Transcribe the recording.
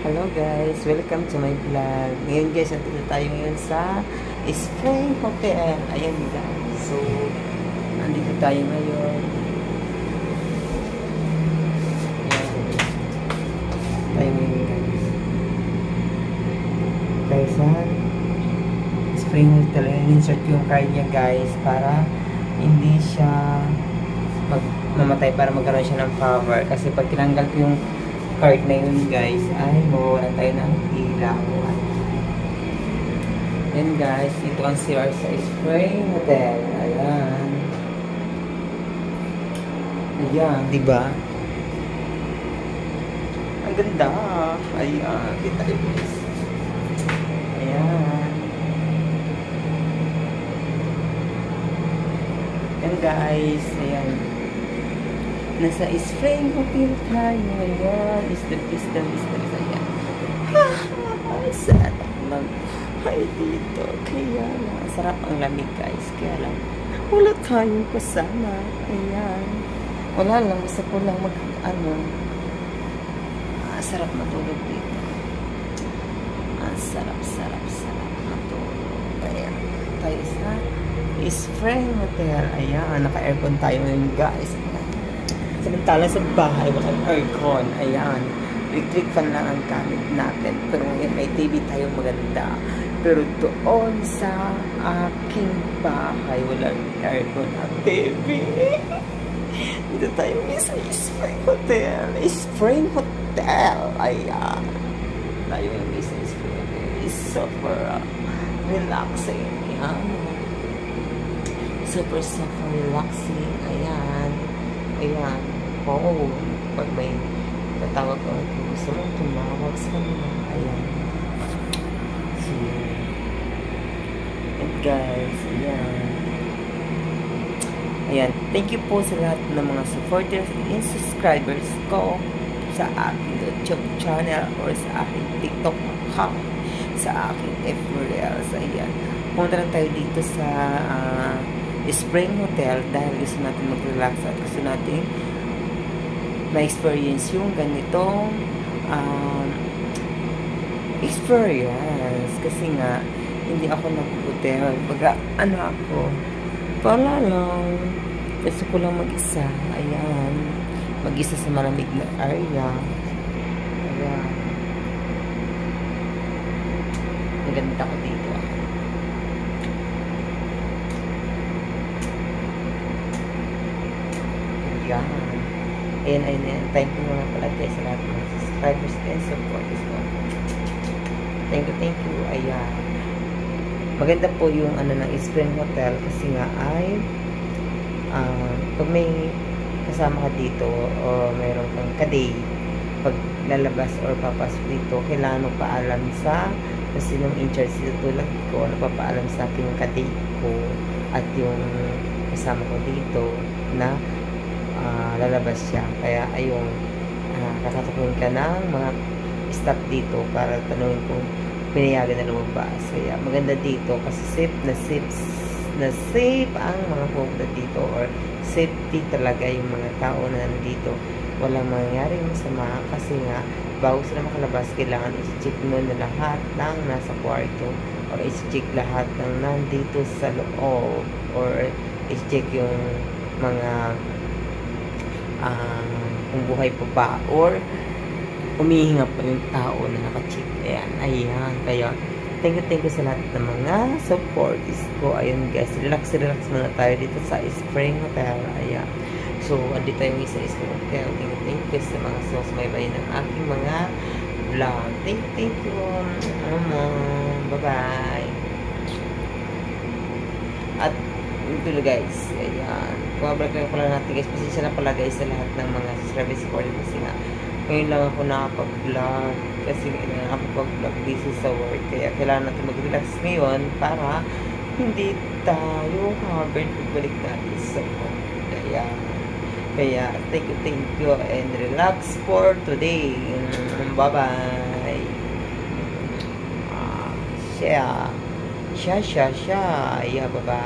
Hello guys, welcome to my vlog. Ngayon guys, nandito tayo ngayon sa Spring Hotel. Ayan guys. So, nandito tayo ngayon. Ayan. Tayo ngayon guys. Guys, Spring Hotel. Insert yung card niya guys para hindi siya mamatay, para magkaroon siya ng power. Kasi pag tinanggal ko yung card na yun guys, ay mawawalan tayo ng ilaw. Yan guys, ito ang CR sa Spring Hotel. Ayan. Ayan, diba? Ang ganda. Ayan, kita tayo guys. Ayan. Yan guys, ayan. Nasa Spring Hotel tayo ngayon. Isda. Ayan. Sarap lang. Ay, dito. Kaya lang. Sarap ang lamig guys. Kaya lang. Wala tayong kasama. Ayan. Wala lang. Gusto ko lang sarap matulog dito. Sarap matulog. Ayan. Tayo sa Spring Hotel. Ayan. Naka-aircon tayo ngayon guys. Samantala sa bahay, walang aircon. Ayan. Electric fan lang ang gamit natin. Pero ngayon may TV tayo maganda. Pero doon sa aking bahay, walang aircon at TV. Dito tayo sa Spring Hotel. Spring Hotel. Ayan. Tayo sa Spring Hotel. It's super relaxing. Ayan. Super relaxing. Ayan. Ayan. Oh, pag may tatawag ko, gusto mong tumawag sa kanila. Ayan. So, and guys, ayan. Ayan. Thank you po sa lahat ng mga supporters and subscribers ko sa aking YouTube channel or sa aking TikTok account, sa aking FRLs. Ayan. Punta lang tayo dito sa Spring Hotel dahil gusto natin mag-relax at gusto natin ma-experience yung ganitong experience. Kasi nga, hindi ako nag-hotel. Pag ako, wala lang. Gusto ko lang mag-isa. Ayan. Mag-isa sa malamig na area. Ayan. Ang ganda ko dito. Ayan. Ayan. Thank you mga pala guys sa lahat ng subscribers and supporters ko. Thank you. Ayan. Maganda po yung ng Spring Hotel kasi nga ay pag may kasama ka dito o mayroon kang kaday, pag lalabas or papasok dito, kailangan magpaalam sa kasi nung in-charge dito tulad ko, napapaalam sa akin yung kaday ko at yung kasama ko dito na lalabas siya. Kaya ayun, kakatakuin ka ng mga staff dito para tanungin kung pinayagan na lumabas. Kaya maganda dito kasi safe ang mga pumunta dito or safety talaga yung mga tao na nandito. Walang mangyaring masama kasi nga bago sila makalabas, kailangan i-check mo na lahat ng nasa kwarto or i-check lahat ng nandito sa loob or i-check yung mga kung buhay pa ba or umihinga pa yung tao na naka-check. Ayan. Kaya thank you sa lahat ng mga supporters ko. Ayun guys, relax muna tayo dito sa Spring Hotel. Ayan. So, andito tayo sa Spring Hotel. Thank you sa mga susumaybay ng aking mga vlog. Thank you. Bye-bye. At ito guys, ayan. Kumablog lang pala natin guys. Pasensya na pala guys sa lahat ng mga subscribers ko. Kasi nga, ngayon lang ako nakapag-vlog. Kasi nakapag-vlog busy sa work. Kaya kailangan natin mag-relax ngayon para hindi tayo haggard pagbalik natin sa work. Kaya thank you and relax for today. Bye-bye. Share. Yeah, bye-bye.